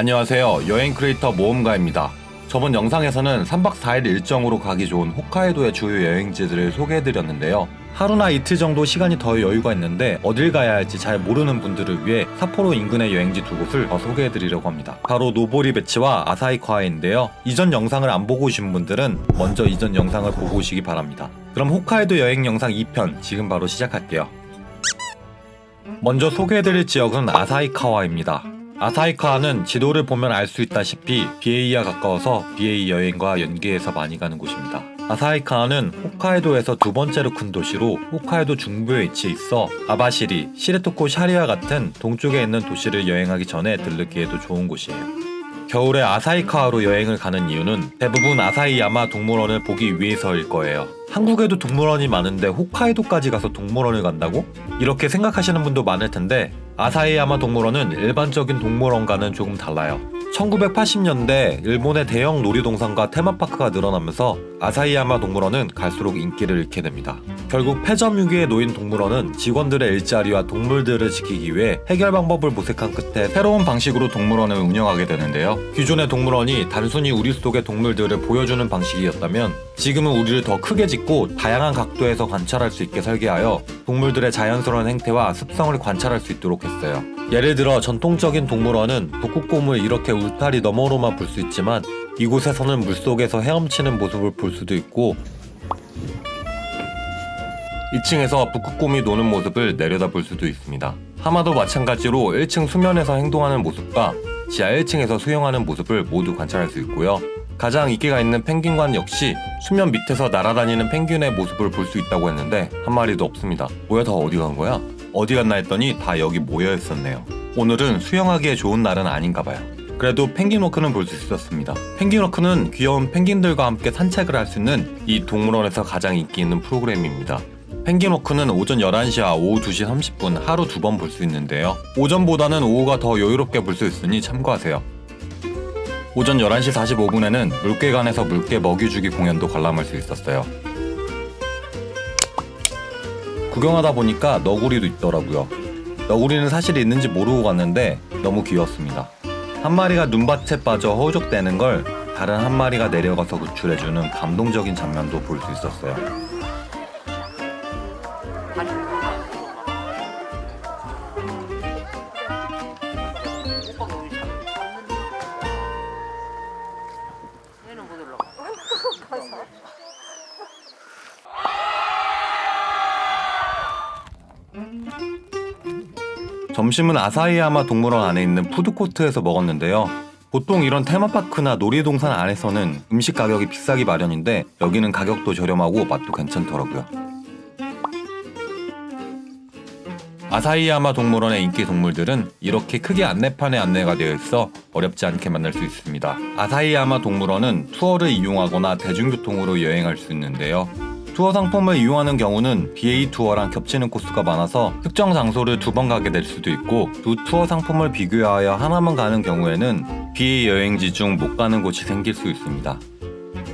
안녕하세요. 여행 크리에이터 모험가입니다. 저번 영상에서는 3박 4일 일정으로 가기 좋은 홋카이도의 주요 여행지들을 소개해드렸는데요. 하루나 이틀 정도 시간이 더 여유가 있는데 어딜 가야 할지 잘 모르는 분들을 위해 삿포로 인근의 여행지 두 곳을 더 소개해드리려고 합니다. 바로 노보리베치와 아사히카와인데요. 이전 영상을 안 보고 오신 분들은 먼저 이전 영상을 보고 오시기 바랍니다. 그럼 홋카이도 여행 영상 2편 지금 바로 시작할게요. 먼저 소개해드릴 지역은 아사히카와입니다. 아사히카와는 지도를 보면 알 수 있다시피 BA와 가까워서 BA 여행과 연계해서 많이 가는 곳입니다. 아사히카와는 홋카이도에서 두 번째로 큰 도시로 홋카이도 중부에 위치해 있어 아바시리, 시레토코 샤리와 같은 동쪽에 있는 도시를 여행하기 전에 들르기에도 좋은 곳이에요. 겨울에 아사히카와로 여행을 가는 이유는 대부분 아사히야마 동물원을 보기 위해서일 거예요. 한국에도 동물원이 많은데 홋카이도까지 가서 동물원을 간다고? 이렇게 생각하시는 분도 많을 텐데 아사히야마 동물원은 일반적인 동물원과는 조금 달라요. 1980년대 일본의 대형 놀이동산과 테마파크가 늘어나면서 아사히야마 동물원은 갈수록 인기를 잃게 됩니다. 결국 폐점 위기에 놓인 동물원은 직원들의 일자리와 동물들을 지키기 위해 해결 방법을 모색한 끝에 새로운 방식으로 동물원을 운영하게 되는데요. 기존의 동물원이 단순히 우리 속의 동물들을 보여주는 방식이었다면 지금은 우리를 더 크게 짓고 다양한 각도에서 관찰할 수 있게 설계하여 동물들의 자연스러운 행태와 습성을 관찰할 수 있도록 했어요. 예를 들어 전통적인 동물원은 북극곰을 이렇게 울타리 너머로만 볼 수 있지만 이곳에서는 물속에서 헤엄치는 모습을 볼 수도 있고 2층에서 북극곰이 노는 모습을 내려다볼 수도 있습니다. 하마도 마찬가지로 1층 수면에서 행동하는 모습과 지하 1층에서 수영하는 모습을 모두 관찰할 수 있고요. 가장 인기가 있는 펭귄관 역시 수면 밑에서 날아다니는 펭귄의 모습을 볼 수 있다고 했는데 한 마리도 없습니다. 뭐야, 다 어디 간 거야? 어디 갔나 했더니 다 여기 모여 있었네요. 오늘은 수영하기에 좋은 날은 아닌가 봐요. 그래도 펭귄워크는 볼 수 있었습니다. 펭귄워크는 귀여운 펭귄들과 함께 산책을 할 수 있는 이 동물원에서 가장 인기 있는 프로그램입니다. 펭귄워크는 오전 11시와 오후 2시 30분 하루 2번 볼 수 있는데요. 오전보다는 오후가 더 여유롭게 볼 수 있으니 참고하세요. 오전 11시 45분에는 물개관에서 물개 먹이주기 공연도 관람할 수 있었어요. 구경하다 보니까 너구리도 있더라고요. 너구리는 사실 있는지 모르고 갔는데 너무 귀여웠습니다. 한 마리가 눈밭에 빠져 허우적대는 걸 다른 한 마리가 내려가서 구출해주는 감동적인 장면도 볼 수 있었어요. 점심은 아사히야마 동물원 안에 있는 푸드코트에서 먹었는데요. 보통 이런 테마파크나 놀이동산 안에서는 음식 가격이 비싸기 마련인데 여기는 가격도 저렴하고 맛도 괜찮더라고요. 아사히야마 동물원의 인기 동물들은 이렇게 크게 안내판에 안내가 되어 있어 어렵지 않게 만날 수 있습니다. 아사히야마 동물원은 투어를 이용하거나 대중교통으로 여행할 수 있는데요. 투어 상품을 이용하는 경우는 BA 투어랑 겹치는 코스가 많아서 특정 장소를 2번 가게 될 수도 있고 두 투어 상품을 비교하여 하나만 가는 경우에는 BA 여행지 중 못 가는 곳이 생길 수 있습니다.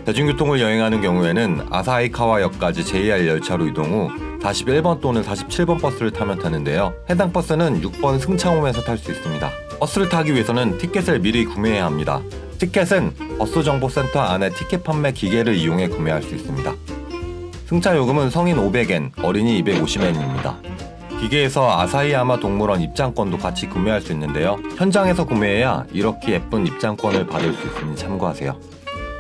대중교통을 여행하는 경우에는 아사히카와역까지 JR 열차로 이동 후 41번 또는 47번 버스를 타면 되는데요. 해당 버스는 6번 승차홈에서 탈 수 있습니다. 버스를 타기 위해서는 티켓을 미리 구매해야 합니다. 티켓은 버스정보센터 안에 티켓 판매 기계를 이용해 구매할 수 있습니다. 승차 요금은 성인 500엔, 어린이 250엔입니다. 기계에서 아사히야마 동물원 입장권도 같이 구매할 수 있는데요. 현장에서 구매해야 이렇게 예쁜 입장권을 받을 수 있으니 참고하세요.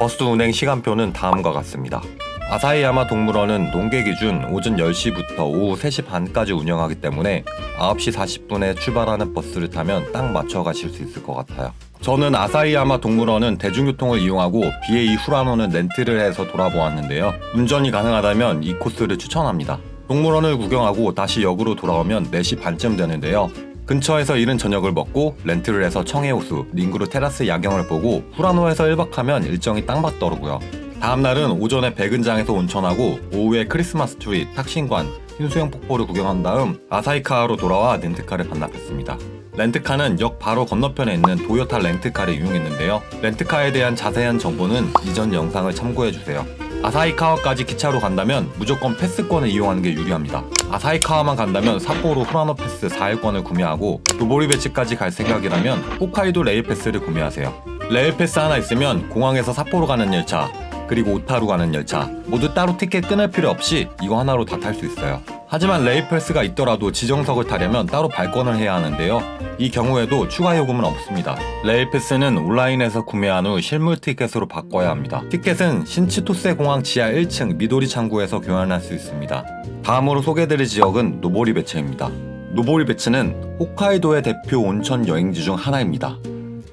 버스 운행 시간표는 다음과 같습니다. 아사히야마 동물원은 농계 기준 오전 10시부터 오후 3시 반까지 운영하기 때문에 9시 40분에 출발하는 버스를 타면 딱 맞춰 가실 수 있을 것 같아요. 저는 아사히야마 동물원은 대중교통을 이용하고 BA 후라노는 렌트를 해서 돌아보았는데요. 운전이 가능하다면 이 코스를 추천합니다. 동물원을 구경하고 다시 역으로 돌아오면 4시 반쯤 되는데요. 근처에서 이른 저녁을 먹고 렌트를 해서 청해호수, 링구르 테라스 야경을 보고 후라노에서 1박하면 일정이 딱 맞더라고요. 다음날은 오전에 백은장에서 온천하고 오후에 크리스마스 트리, 탁신관, 흰수영 폭포를 구경한 다음 아사히카와로 돌아와 렌트카를 반납했습니다. 렌트카는 역 바로 건너편에 있는 도요타 렌트카를 이용했는데요. 렌트카에 대한 자세한 정보는 이전 영상을 참고해주세요. 아사히카와까지 기차로 간다면 무조건 패스권을 이용하는 게 유리합니다. 아사히카와만 간다면 삿포로 후라노 패스 4일권을 구매하고 노보리베치까지 갈 생각이라면 홋카이도 레일 패스를 구매하세요. 레일 패스 하나 있으면 공항에서 삿포로 가는 열차, 그리고 오타루 가는 열차 모두 따로 티켓 끊을 필요 없이 이거 하나로 다 탈 수 있어요. 하지만 레일 패스가 있더라도 지정석을 타려면 따로 발권을 해야 하는데요. 이 경우에도 추가 요금은 없습니다. 레일 패스는 온라인에서 구매한 후 실물 티켓으로 바꿔야 합니다. 티켓은 신치토세 공항 지하 1층 미도리 창구에서 교환할 수 있습니다. 다음으로 소개해드릴 지역은 노보리베츠입니다. 노보리베츠는 홋카이도의 대표 온천 여행지 중 하나입니다.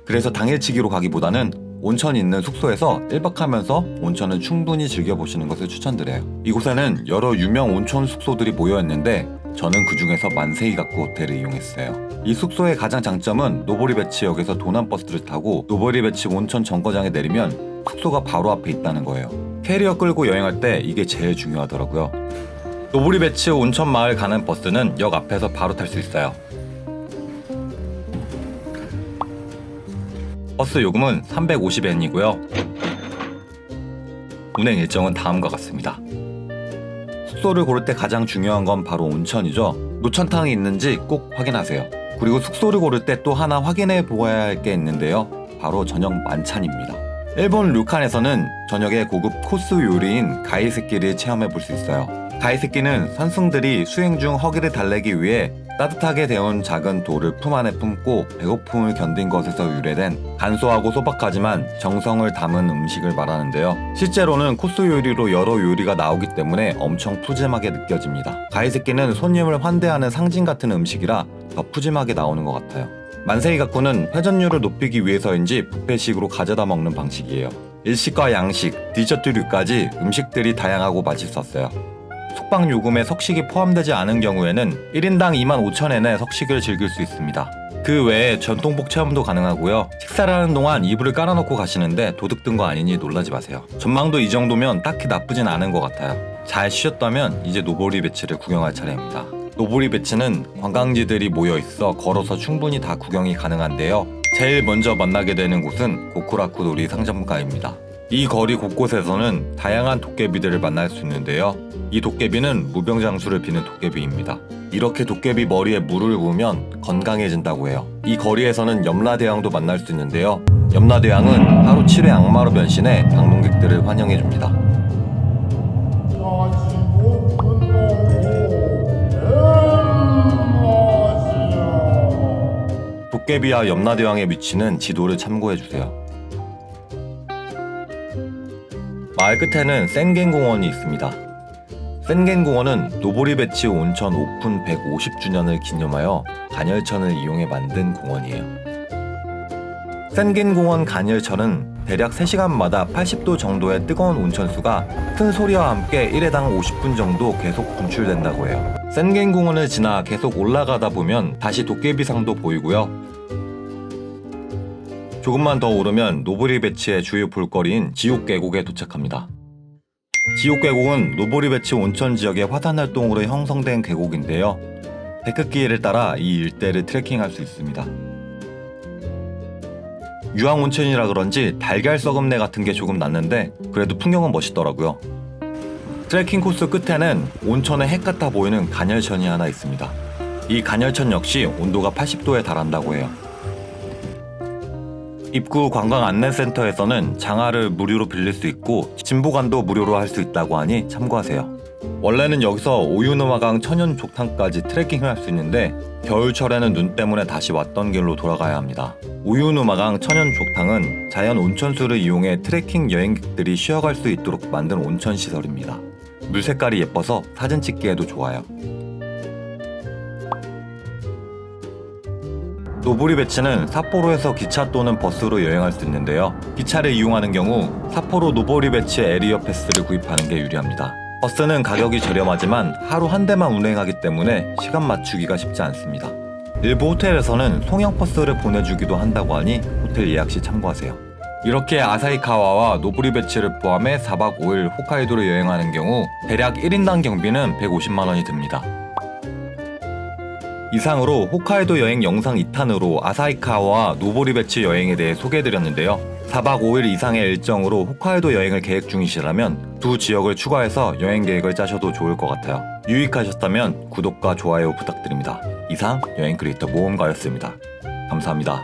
그래서 당일치기로 가기보다는 온천이 있는 숙소에서 1박하면서 온천을 충분히 즐겨보시는 것을 추천드려요. 이곳에는 여러 유명 온천 숙소들이 모여있는데 저는 그 중에서 만세이가쿠 호텔을 이용했어요. 이 숙소의 가장 장점은 노보리베츠역에서 도난버스를 타고 노보리베츠 온천 정거장에 내리면 숙소가 바로 앞에 있다는 거예요. 캐리어 끌고 여행할 때 이게 제일 중요하더라고요. 노보리베츠 온천 마을 가는 버스는 역 앞에서 바로 탈 수 있어요. 버스 요금은 350엔이고요. 운행 일정은 다음과 같습니다. 숙소를 고를 때 가장 중요한 건 바로 온천이죠. 노천탕이 있는지 꼭 확인하세요. 그리고 숙소를 고를 때 또 하나 확인해 보아야 할 게 있는데요. 바로 저녁 만찬입니다. 일본 류칸에서는 저녁에 고급 코스 요리인 가이세끼를 체험해 볼 수 있어요. 가이세끼는 선승들이 수행 중 허기를 달래기 위해 따뜻하게 데운 작은 돌을 품 안에 품고 배고픔을 견딘 것에서 유래된 간소하고 소박하지만 정성을 담은 음식을 말하는데요. 실제로는 코스 요리로 여러 요리가 나오기 때문에 엄청 푸짐하게 느껴집니다. 가이세끼는 손님을 환대하는 상징 같은 음식이라 더 푸짐하게 나오는 것 같아요. 만세이가쿠는 회전율을 높이기 위해서인지 뷔페식으로 가져다 먹는 방식이에요. 일식과 양식, 디저트류까지 음식들이 다양하고 맛있었어요. 숙박 요금에 석식이 포함되지 않은 경우에는 1인당 25,000엔에 석식을 즐길 수 있습니다. 그 외에 전통복 체험도 가능하고요. 식사를 하는 동안 이불을 깔아놓고 가시는데 도둑 든 거 아니니 놀라지 마세요. 전망도 이 정도면 딱히 나쁘진 않은 것 같아요. 잘 쉬었다면 이제 노보리베츠를 구경할 차례입니다. 노보리베츠는 관광지들이 모여있어 걸어서 충분히 다 구경이 가능한데요. 제일 먼저 만나게 되는 곳은 고쿠라쿠 놀이 상점가입니다. 이 거리 곳곳에서는 다양한 도깨비들을 만날 수 있는데요. 이 도깨비는 무병장수를 비는 도깨비입니다. 이렇게 도깨비 머리에 물을 부으면 건강해진다고 해요. 이 거리에서는 염라대왕도 만날 수 있는데요. 염라대왕은 하루 7회 악마로 변신해 방문객들을 환영해줍니다. 도깨비와 염라대왕의 위치는 지도를 참고해주세요. 마을 끝에는 센겐공원이 있습니다. 센겐공원은 노보리베츠 온천 오픈 150주년을 기념하여 간열천을 이용해 만든 공원이에요. 센겐공원 간열천은 대략 3시간마다 80도 정도의 뜨거운 온천수가 큰 소리와 함께 1회당 50분 정도 계속 분출된다고 해요. 센겐공원을 지나 계속 올라가다 보면 다시 도깨비상도 보이고요. 조금만 더 오르면 노보리베츠의 주요 볼거리인 지옥계곡에 도착합니다. 지옥계곡은 노보리베츠 온천 지역의 화산활동으로 형성된 계곡인데요. 데크길을 따라 이 일대를 트레킹할 수 있습니다. 유황온천이라 그런지 달걀 썩음내 같은 게 조금 났는데 그래도 풍경은 멋있더라고요. 트레킹 코스 끝에는 온천의 핵 같아 보이는 간열천이 하나 있습니다. 이 간열천 역시 온도가 80도에 달한다고 해요. 입구 관광 안내센터에서는 장화를 무료로 빌릴 수 있고 진보관도 무료로 할 수 있다고 하니 참고하세요. 원래는 여기서 오유누마강 천연족탕까지 트레킹을 할 수 있는데 겨울철에는 눈 때문에 다시 왔던 길로 돌아가야 합니다. 오유누마강 천연족탕은 자연 온천수를 이용해 트레킹 여행객들이 쉬어갈 수 있도록 만든 온천시설입니다. 물 색깔이 예뻐서 사진 찍기에도 좋아요. 노보리베츠는 삿포로에서 기차 또는 버스로 여행할 수 있는데요. 기차를 이용하는 경우 삿포로 노보리베츠 에리어 패스를 구입하는 게 유리합니다. 버스는 가격이 저렴하지만 하루 한 대만 운행하기 때문에 시간 맞추기가 쉽지 않습니다. 일부 호텔에서는 송영 버스를 보내주기도 한다고 하니 호텔 예약 시 참고하세요. 이렇게 아사히카와와 노보리베츠를 포함해 4박 5일 홋카이도를 여행하는 경우 대략 1인당 경비는 150만원이 듭니다. 이상으로 홋카이도 여행 영상 2탄으로 아사히카와 노보리베치 여행에 대해 소개해드렸는데요. 4박 5일 이상의 일정으로 홋카이도 여행을 계획 중이시라면 두 지역을 추가해서 여행 계획을 짜셔도 좋을 것 같아요. 유익하셨다면 구독과 좋아요 부탁드립니다. 이상 여행 크리에이터 모험가였습니다. 감사합니다.